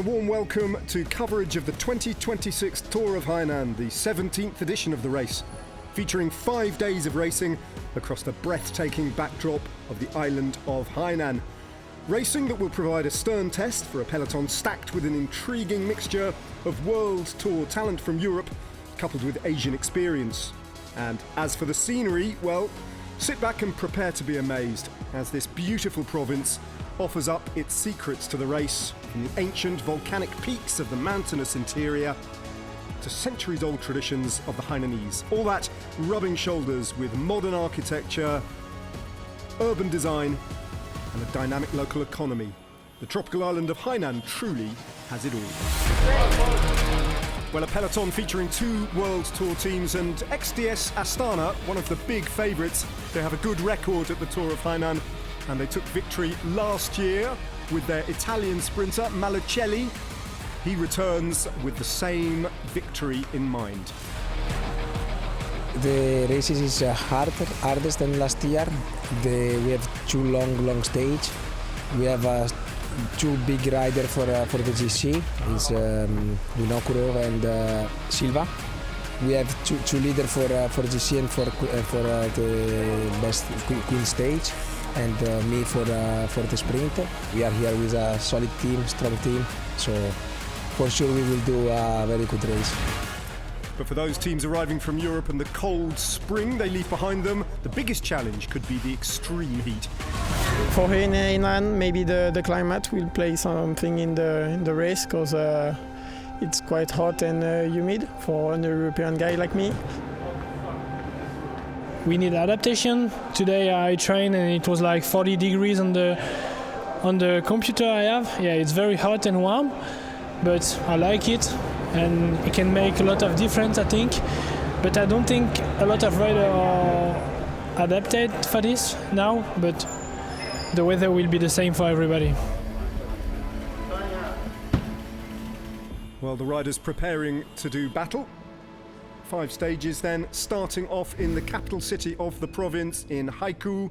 a warm welcome to coverage of the 2026 Tour of Hainan, the 17th edition of the race, featuring 5 days of racing across the breathtaking backdrop of the island of Hainan. Racing that will provide a stern test for a peloton stacked with an intriguing mixture of World Tour talent from Europe, coupled with Asian experience. And as for the scenery, well, sit back and prepare to be amazed, as this beautiful province offers up its secrets to the race, from the ancient volcanic peaks of the mountainous interior to centuries-old traditions of the Hainanese. All that rubbing shoulders with modern architecture, urban design, and a dynamic local economy. The tropical island of Hainan truly has it all. Well, a peloton featuring 2 World Tour teams and XDS Astana, one of the big favourites. They have a good record at the Tour of Hainan, and they took victory last year with their Italian sprinter Malucelli. He returns with the same victory in mind. The races is hardest than last year. We have 2 long stage. We have 2 big riders for the GC. It's Vinokurov and Silva. We have two leaders for GC and for the best queen stage, and me for the sprint. We are here with a solid team, strong team, so for sure we will do a very good race. But for those teams arriving from Europe and the cold spring they leave behind them, the biggest challenge could be the extreme heat. For Hainan, maybe the climate will play something in the race, because it's quite hot and humid for an European guy like me. We need adaptation. Today I trained and it was like 40 degrees on the computer I have. Yeah, it's very hot and warm, but I like it, and it can make a lot of difference, I think. But I don't think a lot of riders are adapted for this now, but the weather will be the same for everybody. Well, the riders preparing to do battle. 5 stages then, starting off in the capital city of the province in Haikou.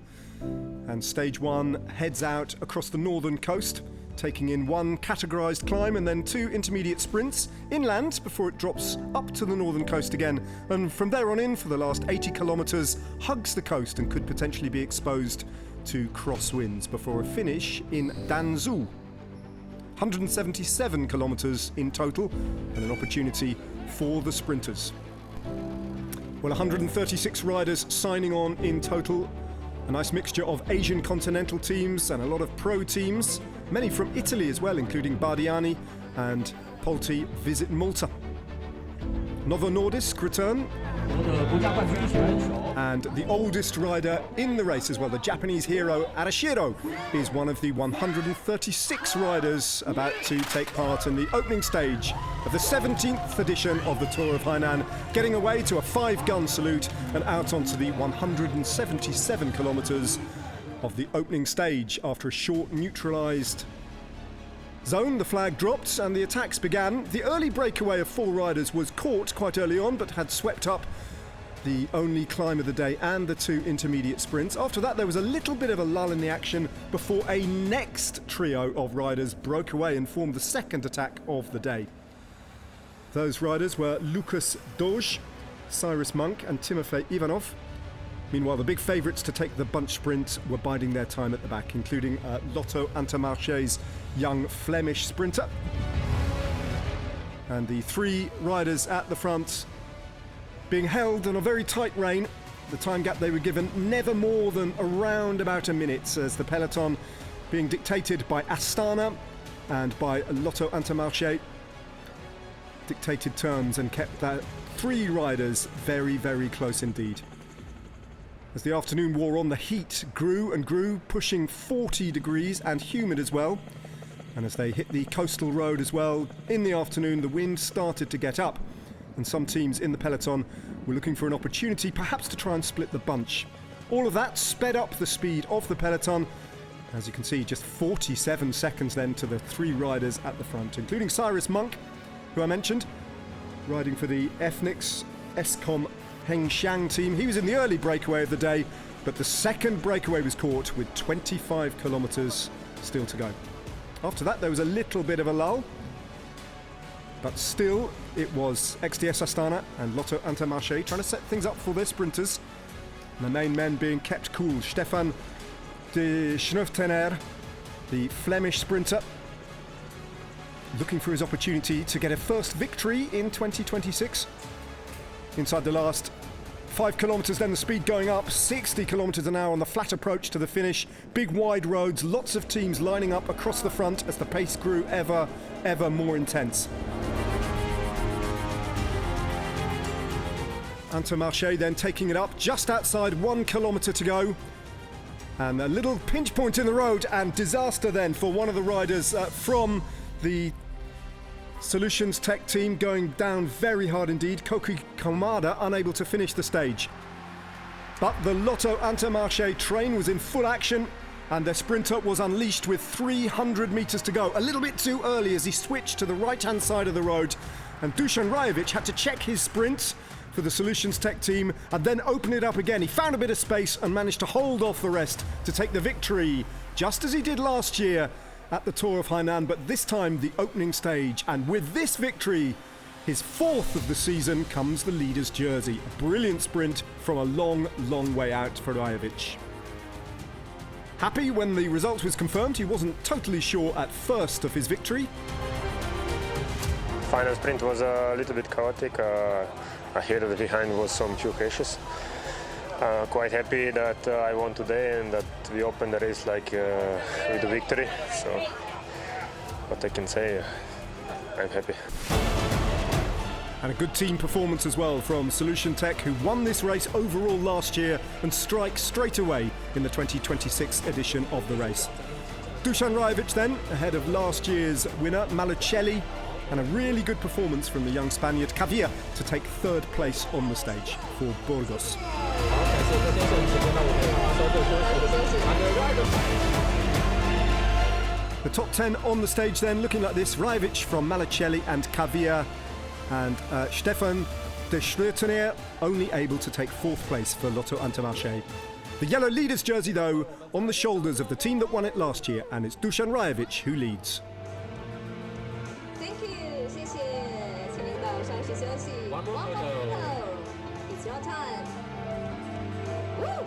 And stage 1 heads out across the northern coast, taking in 1 categorised climb and then 2 intermediate sprints inland before it drops up to the northern coast again. And from there on in, for the last 80 kilometres, hugs the coast and could potentially be exposed to crosswinds before a finish in Danzhou. 177 kilometres in total, and an opportunity for the sprinters. Well, 136 riders signing on in total. A nice mixture of Asian continental teams and a lot of pro teams, many from Italy as well, including Bardiani and Polti visit Malta. Novo Nordisk return, and the oldest rider in the race as well, the Japanese hero Arashiro, is one of the 136 riders about to take part in the opening stage of the 17th edition of the Tour of Hainan, getting away to a 5-gun salute and out onto the 177 kilometres of the opening stage. After a short neutralised zone, the flag dropped and the attacks began. The early breakaway of 4 riders was caught quite early on, but had swept up the only climb of the day and the 2 intermediate sprints. After that, there was a little bit of a lull in the action before a next trio of riders broke away and formed the second attack of the day. Those riders were Lucas Doge, Cyrus Monk and Timofey Ivanov. Meanwhile, the big favourites to take the bunch sprint were biding their time at the back, including Lotto Intermarché's young Flemish sprinter. And the 3 riders at the front being held on a very tight rein. The time gap they were given never more than around about a minute, as the peloton being dictated by Astana and by Lotto Intermarché dictated terms and kept that 3 riders very, very close indeed. As the afternoon wore on, the heat grew and grew, pushing 40 degrees and humid as well. And as they hit the coastal road as well, in the afternoon the wind started to get up, and some teams in the peloton were looking for an opportunity perhaps to try and split the bunch. All of that sped up the speed of the peloton. As you can see, just 47 seconds then to the 3 riders at the front, including Cyrus Monk, who I mentioned, riding for the Ethnix Escom Hengxiang team. He was in the early breakaway of the day, but the second breakaway was caught with 25 kilometres still to go. After that, there was a little bit of a lull, But still, it was XDS Astana and Lotto Intermarché trying to set things up for their sprinters. And the main men being kept cool. Stefan de Schneuftener, the Flemish sprinter, looking for his opportunity to get a first victory in 2026. Inside the last 5 kilometres, then the speed going up, 60 kilometres an hour on the flat approach to the finish. Big wide roads, lots of teams lining up across the front as the pace grew ever more intense. Intermarché then taking it up just outside 1 kilometre to go. And a little pinch point in the road and disaster then for one of the riders from the Solutions Tech team, going down very hard indeed. Koki Komada unable to finish the stage. But the Lotto Intermarché train was in full action and their sprinter was unleashed with 300 metres to go. A little bit too early as he switched to the right-hand side of the road, and Dusan Rajovic had to check his sprint for the Solutions Tech team and then open it up again. He found a bit of space and managed to hold off the rest to take the victory, just as he did last year at the Tour of Hainan, but this time the opening stage. And with this victory, his 4th of the season, comes the leader's jersey. A brilliant sprint from a long way out for Rajovic. Happy when the result was confirmed. He wasn't totally sure at first of his victory. Final sprint was a little bit chaotic. Ahead and behind was some few crashes. Quite happy that I won today and that we opened the race with a victory. So what I can say, I'm happy. And a good team performance as well from Solution Tech, who won this race overall last year and strike straight away in the 2026 edition of the race. Dusan Rajovic then, ahead of last year's winner Malucelli, and a really good performance from the young Spaniard Cavia to take 3rd place on the stage for Burgos. The top 10 on the stage then, looking like this: Rajovic from Malucelli and Cavia, and Stefan de Schneuftener only able to take 4th place for Lotto Intermarché. The yellow leader's jersey though on the shoulders of the team that won it last year, and it's Dusan Rajovic who leads. Thank you, 谢谢，请领导上去休息。One more photo. It's your time. Woo!